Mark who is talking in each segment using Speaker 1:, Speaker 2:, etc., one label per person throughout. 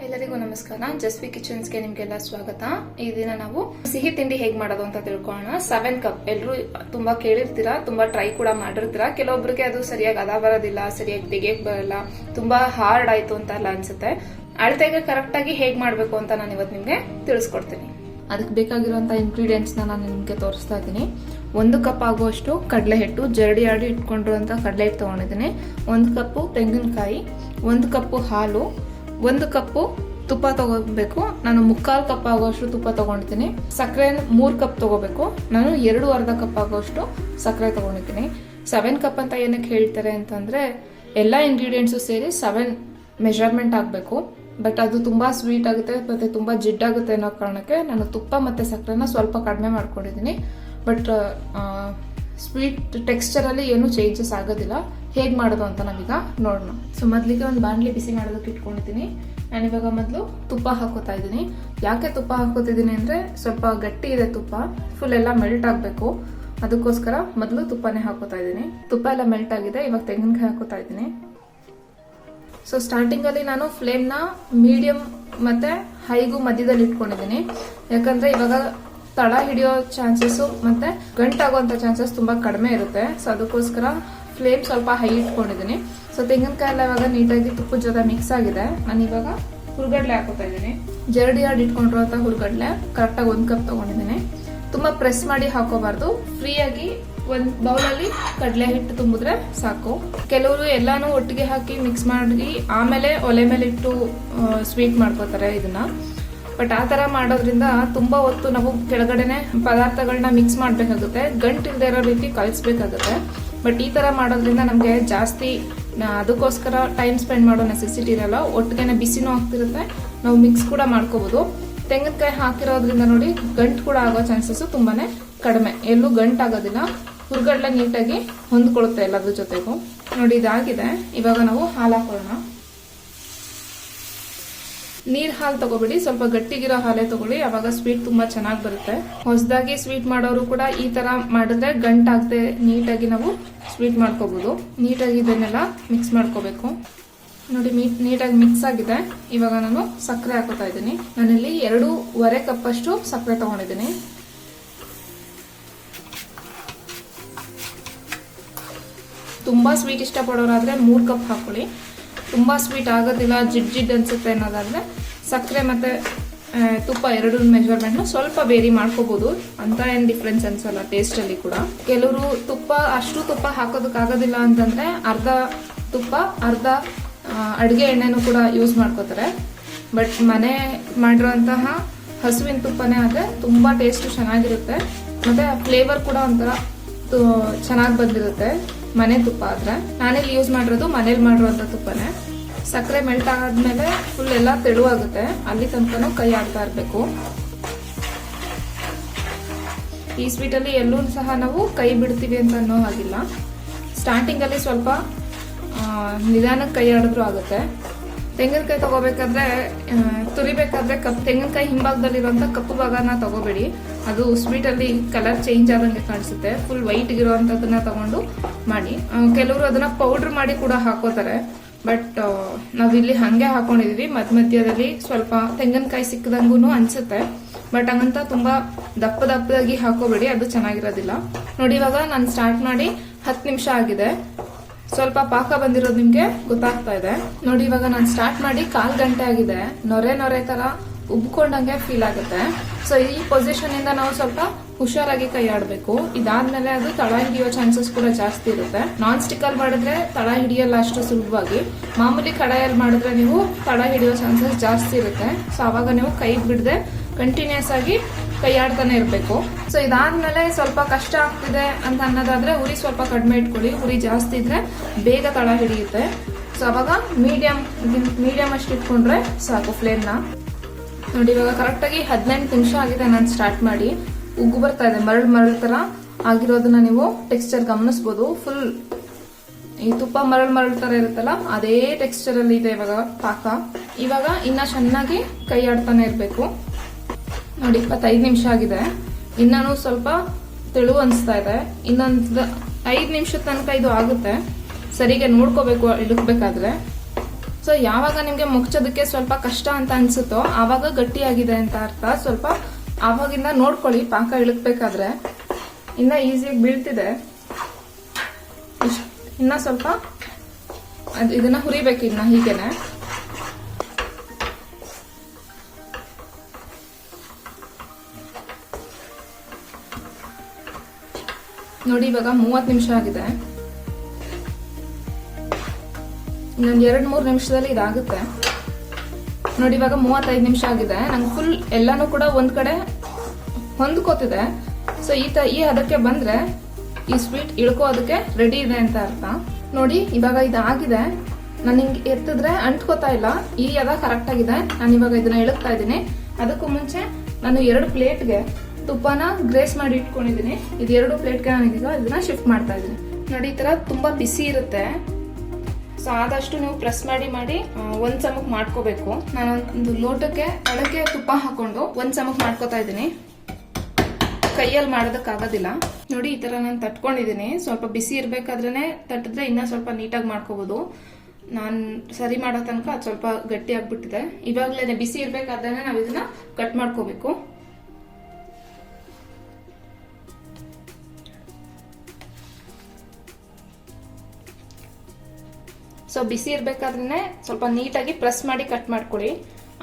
Speaker 1: ಎಲ್ಲರಿಗೂ ನಮಸ್ಕಾರ. ಜಸ್ವಿ ಕಿಚನ್ಸ್ಗೆ ನಿಮ್ಗೆಲ್ಲ ಸ್ವಾಗತ. ಈ ದಿನ ನಾವು ಸಿಹಿ ತಿಂಡಿ ಹೇಗ್ ಮಾಡೋದು ಅಂತ ತಿಳ್ಕೊಳ್ಳೋಣ. 7 ಕಪ್ ಎಲ್ಲರೂ ತುಂಬಾ ಕೇಳಿರ್ತೀರಾ, ತುಂಬಾ ಟ್ರೈ ಕೂಡ ಮಾಡಿರ್ತೀರಾ. ಕೆಲವೊಬ್ರಿಗೆ ಅದು ಸರಿಯಾಗಿ ಅದ ಬರೋದಿಲ್ಲ, ಸರಿಯಾಗಿ ತೆಗಿಯಕ್ ಬರಲ್ಲ, ತುಂಬಾ ಹಾರ್ಡ್ ಆಯ್ತು ಅಂತ ಎಲ್ಲ ಅನ್ಸುತ್ತೆ. ಅಳತೆಗೆ ಕರೆಕ್ಟ್ ಆಗಿ ಹೇಗ್ ಮಾಡ್ಬೇಕು ಅಂತ ನಾನು ಇವತ್ತು ನಿಮ್ಗೆ ತಿಳಿಸ್ಕೊಡ್ತೀನಿ. ಅದಕ್ಕೆ ಬೇಕಾಗಿರುವಂತ ಇಂಗ್ರೀಡಿಯೆಂಟ್ಸ್ ನಾನು ನಿಮ್ಗೆ ತೋರಿಸ್ತಾ ಇದ್ದೀನಿ. 1 ಕಪ್ ಆಗುವಷ್ಟು ಕಡಲೆ ಹಿಟ್ಟು, ಜರಡಿ ಆಡಿ ಇಟ್ಕೊಂಡಿರುವಂತ ಕಡಲೆ ಹಿಟ್ಟು ತಗೊಂಡಿದ್ದೀನಿ. 1 ಕಪ್ಪು ತೆಂಗಿನಕಾಯಿ, 1 ಕಪ್ಪು ಹಾಲು, 1 ಕಪ್ಪು ತುಪ್ಪ ತಗೋಬೇಕು. ನಾನು 3/4 ಕಪ್ ಆಗುವಷ್ಟು ತುಪ್ಪ ತಗೊಂಡಿದ್ದೀನಿ. ಸಕ್ಕರೆ 3 ಕಪ್ ತಗೋಬೇಕು. ನಾನು 2 ಕಪ್ ಆಗುವಷ್ಟು ಸಕ್ಕರೆ ತಗೊಂಡಿದ್ದೀನಿ. 7 ಕಪ್ ಅಂತ ಏನಕ್ಕೆ ಹೇಳ್ತಾರೆ ಅಂತಂದ್ರೆ ಎಲ್ಲ ಇಂಗ್ರೀಡಿಯೆಂಟ್ಸು ಸೇರಿ 7 ಮೆಜರ್ಮೆಂಟ್ ಆಗಬೇಕು. ಬಟ್ ಅದು ತುಂಬಾ ಸ್ವೀಟ್ ಆಗುತ್ತೆ ಮತ್ತೆ ತುಂಬಾ ಜಿಡ್ಡಾಗುತ್ತೆ ಅನ್ನೋ ಕಾರಣಕ್ಕೆ ನಾನು ತುಪ್ಪ ಮತ್ತೆ ಸಕ್ಕರೆನ ಸ್ವಲ್ಪ ಕಡಿಮೆ ಮಾಡ್ಕೊಂಡಿದ್ದೀನಿ. ಬಟ್ ಸ್ವೀಟ್ ಟೆಕ್ಸ್ಚರ್ ಅಲ್ಲಿ ಏನು ಚೇಂಜಸ್ ಆಗೋದಿಲ್ಲ. ಹೇಗ್ ಮಾಡೋದು ಅಂತ ನಾವೀಗ ನೋಡೋಣ. ಸೊ ಮೊದಲಿಗೆ ಒಂದು ಬಾಣಲಿ ಬಿಸಿ ಮಾಡೋದಕ್ಕೆ ಇಟ್ಕೊಂಡಿದ್ದೀನಿ. ನಾನು ಇವಾಗ ಮೊದಲು ತುಪ್ಪ ಹಾಕೋತಾ ಇದ್ದೀನಿ. ಯಾಕೆ ತುಪ್ಪ ಹಾಕೋತಿದ್ದೀನಿ ಅಂದ್ರೆ ಸ್ವಲ್ಪ ಗಟ್ಟಿ ಇದೆ ತುಪ್ಪ, ಫುಲ್ ಎಲ್ಲ ಮೆಲ್ಟ್ ಆಗಬೇಕು. ಅದಕ್ಕೋಸ್ಕರ ಮೊದಲು ತುಪ್ಪನೇ ಹಾಕೋತಾ ಇದ್ದೀನಿ. ತುಪ್ಪ ಎಲ್ಲ ಮೆಲ್ಟ್ ಆಗಿದೆ. ಇವಾಗ ತೆಂಗಿನಕಾಯಿ ಹಾಕೋತಾ ಇದ್ದೀನಿ. ಸೊ ಸ್ಟಾರ್ಟಿಂಗ್ ಅಲ್ಲಿ ನಾನು ಫ್ಲೇಮ್ ನ ಮೀಡಿಯಂ ಮತ್ತೆ ಹೈಗೂ ಮಧ್ಯದಲ್ಲಿ ಇಟ್ಕೊಂಡಿದ್ದೀನಿ. ಯಾಕಂದ್ರೆ ಇವಾಗ ತಳ ಹಿಡಿಯೋ ಚಾನ್ಸಸ್ ಮತ್ತೆ ಗಂಟಾಗುವಂತ ಚಾನ್ಸಸ್ ತುಂಬಾ ಕಡಿಮೆ ಇರುತ್ತೆ. ಸೊ ಅದಕ್ಕೋಸ್ಕರ ಫ್ಲೇಮ್ ಸ್ವಲ್ಪ ಹೈ ಇಟ್ಕೊಂಡಿದ್ದೀನಿ. ಸೊ ತೆಂಗಿನಕಾಯಿ ಎಲ್ಲ ಇವಾಗ ನೀಟಾಗಿ ತುಪ್ಪದ ಜೊತೆ ಮಿಕ್ಸ್ ಆಗಿದೆ. ನಾನು ಇವಾಗ ಹುರ್ಗಡ್ಲೆ ಹಾಕೋತಾ ಇದ್ದೀನಿ. ಜರಡಿ ಆಡಿ ಇಟ್ಕೊಂಡಿರುವಂತ ಹುರ್ಗಡ್ಲೆ ಕರೆಕ್ಟಾಗಿ 1 ಕಪ್ ತಗೊಂಡಿದ್ದೀನಿ. ತುಂಬಾ ಪ್ರೆಸ್ ಮಾಡಿ ಹಾಕೋಬಾರ್ದು. ಫ್ರೀ ಆಗಿ ಒಂದು ಬೌಲಲ್ಲಿ ಕಡಲೆ ಹಿಟ್ಟು ತುಂಬಿದ್ರೆ ಸಾಕು. ಕೆಲವರು ಎಲ್ಲಾನು ಒಟ್ಟಿಗೆ ಹಾಕಿ ಮಿಕ್ಸ್ ಮಾಡಿ ಆಮೇಲೆ ಒಲೆ ಮೇಲೆ ಇಟ್ಟು ಸ್ವೀಟ್ ಮಾಡ್ಕೋತಾರೆ ಇದನ್ನ. ಬಟ್ ಆ ತರ ಮಾಡೋದ್ರಿಂದ ತುಂಬಾ ಹೊತ್ತು ನಾವು ಕೆಳಗಡೆನೆ ಪದಾರ್ಥಗಳನ್ನ ಮಿಕ್ಸ್ ಮಾಡ್ಬೇಕಾಗುತ್ತೆ, ಗಂಟು ಇಲ್ದೇ ಇರೋ ರೀತಿ ಕಲಿಸ್ಬೇಕಾಗುತ್ತೆ. ಬಟ್ ಈ ತರ ಮಾಡೋದ್ರಿಂದ ನಮ್ಗೆ ಜಾಸ್ತಿ ಅದಕ್ಕೋಸ್ಕರ ಟೈಮ್ ಸ್ಪೆಂಡ್ ಮಾಡೋ ನೆಸೆಸಿಟಿ ಇರಲ್ಲ. ಒಟ್ಟಿಗೆನೆ ಬಿಸಿನೂ ಆಗ್ತಿರುತ್ತೆ, ನಾವು ಮಿಕ್ಸ್ ಕೂಡ ಮಾಡ್ಕೋಬಹುದು. ತೆಂಗಿನಕಾಯಿ ಹಾಕಿರೋದ್ರಿಂದ ನೋಡಿ ಗಂಟು ಕೂಡ ಆಗೋ ಚಾನ್ಸಸ್ ತುಂಬಾನೇ ಕಡಿಮೆ, ಎಲ್ಲೂ ಗಂಟು ಆಗೋದಿಲ್ಲ. ಹುರ್ಗಡ್ಲೆ ನೀಟಾಗಿ ಹೊಂದ್ಕೊಳ್ಳುತ್ತೆ ಎಲ್ಲದ್ರ ಜೊತೆಗೂ. ನೋಡಿ ಇದಾಗಿದೆ. ಇವಾಗ ನಾವು ಹಾಲು ಹಾಕೊಳ್ಳೋಣ. ನೀರ್ ಹಾಲು ತಗೋಬಿಡಿ, ಸ್ವಲ್ಪ ಗಟ್ಟಿಗಿರೋ ಹಾಲೇ ತಗೊಳ್ಳಿ, ಅವಾಗ ಸ್ವೀಟ್ ತುಂಬಾ ಚೆನ್ನಾಗಿ ಬರುತ್ತೆ. ಹೊಸದಾಗಿ ಸ್ವೀಟ್ ಮಾಡೋರು ಕೂಡ ಈ ತರ ಮಾಡಿದ್ರೆ ಗಂಟಾಗದೆ ನೀಟಾಗಿ ನಾವು ಸ್ವೀಟ್ ಮಾಡ್ಕೋಬಹುದು. ನೀಟಾಗಿ ಇದನ್ನೆಲ್ಲ ಮಿಕ್ಸ್ ಮಾಡ್ಕೋಬೇಕು. ನೋಡಿ ನೀಟಾಗಿ ಮಿಕ್ಸ್ ಆಗಿದೆ. ಇವಾಗ ನಾನು ಸಕ್ಕರೆ ಹಾಕೋತಾ ಇದ್ದೀನಿ. ನಾನಿಲ್ಲಿ 2.5 ಕಪ್ ಅಷ್ಟು ಸಕ್ಕರೆ ತಗೊಂಡಿದ್ದೀನಿ. ತುಂಬಾ ಸ್ವೀಟ್ ಇಷ್ಟ ಪಡೋರಾದ್ರೆ 3 ಕಪ್ ಹಾಕೊಳ್ಳಿ. ತುಂಬಾ ಸ್ವೀಟ್ ಆಗೋದಿಲ್ಲ, ಜಿಡ್ ಅನ್ಸುತ್ತೆ ಅನ್ನೋದಾದ್ರೆ ಸಕ್ಕರೆ ಮತ್ತೆ ತುಪ್ಪ 2 ಮೆಜರ್ಮೆಂಟ್ ಸ್ವಲ್ಪ ಬೇರಿ ಮಾಡ್ಕೋಬಹುದು. ಅಂತ ಏನ್ ಡಿಫ್ರೆನ್ಸ್ ಅನ್ಸಲ್ಲ ಟೇಸ್ಟ್ ಅಲ್ಲಿ ಕೂಡ. ಕೆಲವರು ಅಷ್ಟು ತುಪ್ಪ ಹಾಕೋದಕ್ಕಾಗೋದಿಲ್ಲ ಅಂತಂದ್ರೆ ಅರ್ಧ ತುಪ್ಪ ಅರ್ಧ ಅಡುಗೆ ಎಣ್ಣೆನೂ ಕೂಡ ಯೂಸ್ ಮಾಡ್ಕೋತಾರೆ. ಬಟ್ ಮನೆ ಮಾಡಿರೋಂತಹ ಹಸುವಿನ ತುಪ್ಪನೇ ಆದ್ರೆ ತುಂಬಾ ಟೇಸ್ಟ್ ಚೆನ್ನಾಗಿರುತ್ತೆ. ಮತ್ತೆ ಫ್ಲೇವರ್ ಕೂಡ ಒಂಥರ ಚೆನ್ನಾಗಿ ಬಂದಿರುತ್ತೆ ಮನೆ ತುಪ್ಪ ಆದ್ರೆ. ನಾನಿಲ್ಲಿ ಯೂಸ್ ಮಾಡಿರೋದು ಮನೇಲಿ ಮಾಡಿರುವಂತ ತುಪ್ಪನೇ. ಸಕ್ಕರೆ ಮೆಲ್ಟ್ ಆದ್ಮೇಲೆ ಫುಲ್ ಎಲ್ಲ ತೆಳುವಾಗುತ್ತೆ, ಅಲ್ಲಿ ತನಕನೂ ಕೈ ಆಡ್ತಾ ಇರ್ಬೇಕು. ಈ ಸ್ವೀಟ್ ಅಲ್ಲಿ ಎಲ್ಲೂ ಸಹ ನಾವು ಕೈ ಬಿಡ್ತೀವಿ ಅಂತ ಅನ್ನೋ ಹಾಗಿಲ್ಲ. ಸ್ಟಾರ್ಟಿಂಗ್ ಅಲ್ಲಿ ಸ್ವಲ್ಪ ನಿಧಾನಕ್ಕೆ ಕೈ ಆಡಿದ್ರು ಆಗುತ್ತೆ. ತೆಂಗಿನಕಾಯಿ ತಗೋಬೇಕಾದ್ರೆ ತುರಿಬೇಕಾದ್ರೆ ತೆಂಗಿನಕಾಯಿ ಹಿಂಭಾಗದಲ್ಲಿರುವಂತ ಕಪ್ಪು ಭಾಗನ ತಗೋಬೇಡಿ. ಅದು ಸ್ವೀಟ್ ಅಲ್ಲಿ ಕಲರ್ ಚೇಂಜ್ ಆದಂಗೆ ಕಾಣಿಸುತ್ತೆ. ಫುಲ್ ವೈಟ್ ಇರುವಂತದನ್ನ ತಗೊಂಡು ಮಾಡಿ. ಕೆಲವರು ಅದನ್ನ ಪೌಡರ್ ಮಾಡಿ ಕೂಡ ಹಾಕೋತಾರೆ. ಬಟ್ ನಾವಿಲ್ಲಿ ಹಂಗೆ ಹಾಕೊಂಡಿದೀವಿ. ಮಧ್ಯದಲ್ಲಿ ಸ್ವಲ್ಪ ತೆಂಗಿನಕಾಯಿ ಸಿಕ್ಕದಂಗೂ ಅನ್ಸುತ್ತೆ. ಬಟ್ ಹಂಗಂತ ತುಂಬಾ ದಪ್ಪದಾಗಿ ಹಾಕೋಬೇಡಿ, ಅದು ಚೆನ್ನಾಗಿರೋದಿಲ್ಲ. ನೋಡಿ ಇವಾಗ ನಾನು ಸ್ಟಾರ್ಟ್ ಮಾಡಿ 10 ನಿಮಿಷ ಆಗಿದೆ. ಸ್ವಲ್ಪ ಪಾಕ ಬಂದಿರೋದು ನಿಮ್ಗೆ ಗೊತ್ತಾಗ್ತಾ ಇದೆ. ನೋಡಿ ಇವಾಗ ನಾನು ಸ್ಟಾರ್ಟ್ ಮಾಡಿ 1/4 ಗಂಟೆ ಆಗಿದೆ. ನೊರೆ ತರ ಉಬ್ಕೊಂಡಂಗೆ ಫೀಲ್ ಆಗುತ್ತೆ. ಸೊ ಈ ಪೊಸಿಷನ್ ಇಂದ ನಾವು ಸ್ವಲ್ಪ ಹುಷಾರಾಗಿ ಕೈ ಆಡ್ಬೇಕು. ಇದಾದ್ಮೇಲೆ ಅದು ತಳ ಹಿಡಿಯೋ ಚಾನ್ಸಸ್ ಕೂಡ ಜಾಸ್ತಿ ಇರುತ್ತೆ. ನಾನ್ ಸ್ಟಿಕ್ ಅಲ್ಲಿ ಮಾಡಿದ್ರೆ ತಳ ಹಿಡಿಯಲ್ಲ ಅಷ್ಟು ಸುಲಭವಾಗಿ. ಮಾಮೂಲಿ ಕಡಾಯಲ್ಲಿ ಮಾಡಿದ್ರೆ ನೀವು ತಳ ಹಿಡಿಯೋ ಚಾನ್ಸಸ್ ಜಾಸ್ತಿ ಇರುತ್ತೆ. ಸೊ ಅವಾಗ ನೀವು ಕೈ ಬಿಡದೆ ಕಂಟಿನ್ಯೂಸ್ ಆಗಿ ಕೈ ಆಡ್ತಾನೆ ಇರ್ಬೇಕು. ಸೊ ಇದಾದ್ಮೇಲೆ ಸ್ವಲ್ಪ ಕಷ್ಟ ಆಗ್ತಿದೆ ಅಂತ ಅನ್ನೋದಾದ್ರೆ ಉರಿ ಸ್ವಲ್ಪ ಕಡಿಮೆ ಇಟ್ಕೊಳ್ಳಿ. ಉರಿ ಜಾಸ್ತಿ ಇದ್ರೆ ಬೇಗ ತಳ ಹಿಡಿಯುತ್ತೆ. ಸೊ ಅವಾಗ ಮೀಡಿಯಂ ಅಷ್ಟು ಇಟ್ಕೊಂಡ್ರೆ ಸಾಕು ಫ್ಲೇಮ್ ನ. ನೋಡಿ ಇವಾಗ ಕರೆಕ್ಟ್ ಆಗಿ 18 ನಿಮಿಷ ಆಗಿದೆ ನಾನು ಸ್ಟಾರ್ಟ್ ಮಾಡಿ. ಉಗ್ಗು ಬರ್ತಾ ಇದೆ, ಮರಳು ತರ ಆಗಿರೋದನ್ನ ನೀವು ಟೆಕ್ಸ್ಚರ್ ಗಮನಿಸಬಹುದು. ಫುಲ್ ಈ ತುಪ್ಪ ಮರಳು ತರ ಇರುತ್ತಲ್ಲ, ಅದೇ ಟೆಕ್ಸ್ಚರ್ ಅಲ್ಲಿ ಇದೆ ಇವಾಗ ಪಾಕ. ಇವಾಗ ಇನ್ನ ಚೆನ್ನಾಗಿ ಕೈ ಆಡ್ತಾನೆ ಇರ್ಬೇಕು. ನೋಡಿ 25 ನಿಮಿಷ ಆಗಿದೆ. ಇನ್ನೂ ಸ್ವಲ್ಪ ತೆಳು ಅನ್ಸ್ತಾ ಇದೆ. ಇನ್ನೊಂದು 5 ನಿಮಿಷದ ತನಕ ಇದು ಆಗುತ್ತೆ. ಸರಿಗೆ ನೋಡ್ಕೋಬೇಕು ಇಳುಕ್ಬೇಕಾದ್ರೆ. ಸೊ ಸೊ ಯಾವಾಗ ನಿಮಗೆ ಮುಗ್ಚೋದಕ್ಕೆ ಸ್ವಲ್ಪ ಕಷ್ಟ ಅಂತ ಅನ್ಸುತ್ತೋ ಆವಾಗ ಗಟ್ಟಿಯಾಗಿದೆ ಅಂತ ಅರ್ಥ. ಸ್ವಲ್ಪ ಆವಾಗಿಂದ ನೋಡ್ಕೊಳ್ಳಿ, ಪಾಕ ಇಳಕ್ಬೇಕಾದ್ರೆ ಇನ್ನ ಈಸಿಯಾಗಿ ಬೀಳ್ತಿದೆ. ಇನ್ನ ಸ್ವಲ್ಪ ಇದನ್ನ ಹುರಿಬೇಕು ಇನ್ನ ಹೀಗೇನೆ. ನೋಡಿ ಇವಾಗ 30 ನಿಮಿಷ ಆಗಿದೆ. ಇನ್ನೊಂದು 2-3 ನಿಮಿಷದಲ್ಲಿ ಇದಾಗುತ್ತೆ. ನೋಡಿ ಇವಾಗ 35 ನಿಮಿಷ ಆಗಿದೆ. ನಂಗೆ ಫುಲ್ ಎಲ್ಲಾನು ಕೂಡ ಒಂದ್ ಕಡೆ ಹೊಂದ್ಕೋತಿದೆ. ಸೊ ಈ ಹದಕ್ಕೆ ಬಂದ್ರೆ ಈ ಸ್ವೀಟ್ ಇಳ್ಕೋದಕ್ಕೆ ರೆಡಿ ಇದೆ ಅಂತ ಅರ್ಥ. ನೋಡಿ ಇವಾಗ ಇದಾಗಿದೆ. ನಾನು ಹಿಂಗೆ ಎತ್ತಿದ್ರೆ ಅಂಟ್ಕೋತಾ ಇಲ್ಲ. ಈ ಹದ ಕರೆಕ್ಟ್ ಆಗಿದೆ. ನಾನು ಇವಾಗ ಇದನ್ನ ಇಳಕ್ತಾ ಇದ್ದೀನಿ. ಅದಕ್ಕೂ ಮುಂಚೆ ನಾನು 2 ಪ್ಲೇಟ್ಗೆ ತುಪ್ಪನ ಗ್ರೇಸ್ ಮಾಡಿ ಇಟ್ಕೊಂಡಿದ್ದೀನಿ. ಇದು 2 ಪ್ಲೇಟ್ಗೆ ನಾನೀಗ ಇದನ್ನ ಶಿಫ್ಟ್ ಮಾಡ್ತಾ ಇದ್ದೀನಿ. ನೋಡಿ ಈ ತರ ತುಂಬಾ ಬಿಸಿ ಇರುತ್ತೆ. ಸೊ ಆದಷ್ಟು ನೀವು ಪ್ರೆಸ್ ಮಾಡಿ ಒಂದ್ ಚಮಕ್ ಮಾಡ್ಕೋಬೇಕು. ನಾನೊಂದು ಲೋಟಕ್ಕೆ ಒಳಗೆ ತುಪ್ಪ ಹಾಕೊಂಡು 1 ಚಮಕ್ ಮಾಡ್ಕೋತಾ ಇದ್ದೀನಿ. ಕೈಯಲ್ಲಿ ಮಾಡೋದಕ್ಕಾಗೋದಿಲ್ಲ. ನೋಡಿ ಈ ತರ ನಾನು ತಟ್ಕೊಂಡಿದ್ದೀನಿ. ಸ್ವಲ್ಪ ಬಿಸಿ ಇರ್ಬೇಕಾದ್ರೇನೆ ತಟ್ಟಿದ್ರೆ ಇನ್ನ ಸ್ವಲ್ಪ ನೀಟಾಗಿ ಮಾಡ್ಕೋಬಹುದು. ನಾನು ಸರಿ ಮಾಡೋ ತನಕ ಅದು ಸ್ವಲ್ಪ ಗಟ್ಟಿ ಆಗ್ಬಿಟ್ಟಿದೆ. ಇವಾಗ್ಲೇನೆ ಬಿಸಿ ಇರ್ಬೇಕಾದ್ರೇನೆ ನಾವ್ ಇದನ್ನ ಕಟ್ ಮಾಡ್ಕೋಬೇಕು. ಸೊ ಬಿಸಿ ಇರ್ಬೇಕಾದ್ರೆ ಸ್ವಲ್ಪ ನೀಟಾಗಿ ಪ್ರೆಸ್ ಮಾಡಿ ಕಟ್ ಮಾಡ್ಕೊಳ್ಳಿ.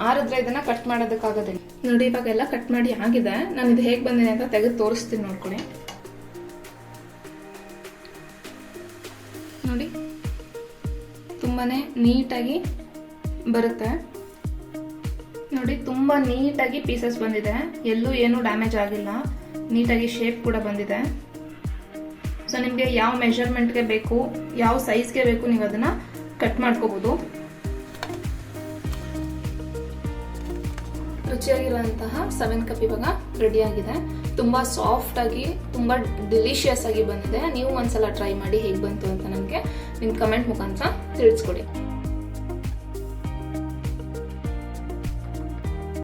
Speaker 1: ಆರಿದ್ರೆ ಇದನ್ನ ಕಟ್ ಮಾಡೋದಕ್ಕಾಗೋದಿಲ್ಲ. ನೋಡಿ ಇವಾಗ ಎಲ್ಲ ಕಟ್ ಮಾಡಿ ಆಗಿದೆ. ನಾನು ಇದು ಹೇಗೆ ಬಂದಿದೆ ಅಂತ ತೆಗೆದು ತೋರಿಸ್ತೀನಿ, ನೋಡ್ಕೊಳ್ಳಿ. ನೋಡಿ ತುಂಬಾನೇ ನೀಟಾಗಿ ಬರುತ್ತೆ. ನೋಡಿ ತುಂಬಾ ನೀಟಾಗಿ ಪೀಸಸ್ ಬಂದಿದೆ. ಎಲ್ಲೂ ಏನು ಡ್ಯಾಮೇಜ್ ಆಗಿಲ್ಲ. ನೀಟಾಗಿ ಶೇಪ್ ಕೂಡ ಬಂದಿದೆ. ಸೊ ನಿಮ್ಗೆ ಯಾವ ಮೆಜರ್ಮೆಂಟ್ಗೆ ಬೇಕು, ಯಾವ ಸೈಜ್ಗೆ ಬೇಕು, ನೀವು ಅದನ್ನ ಕಟ್ ಮಾಡ್ಕೋಬಹುದು. ರುಚಿಯಾಗಿರುವಂತಹ 7 ಕಪ್ ಇವಾಗ ರೆಡಿ ಆಗಿದೆ. ತುಂಬಾ ಸಾಫ್ಟ್ ಆಗಿ ತುಂಬಾ ಡಿಲಿಷಿಯಸ್ ಆಗಿ ಬಂದಿದೆ. ನೀವು ಒಂದ್ಸಲ ಟ್ರೈ ಮಾಡಿ ಹೇಗೆ ಬಂತು ಅಂತ ನನಗೆ ನಿಮ್ಮ ಕಮೆಂಟ್ ಮುಖಾಂತರ ತಿಳಿಸ್ಕೊಡಿ.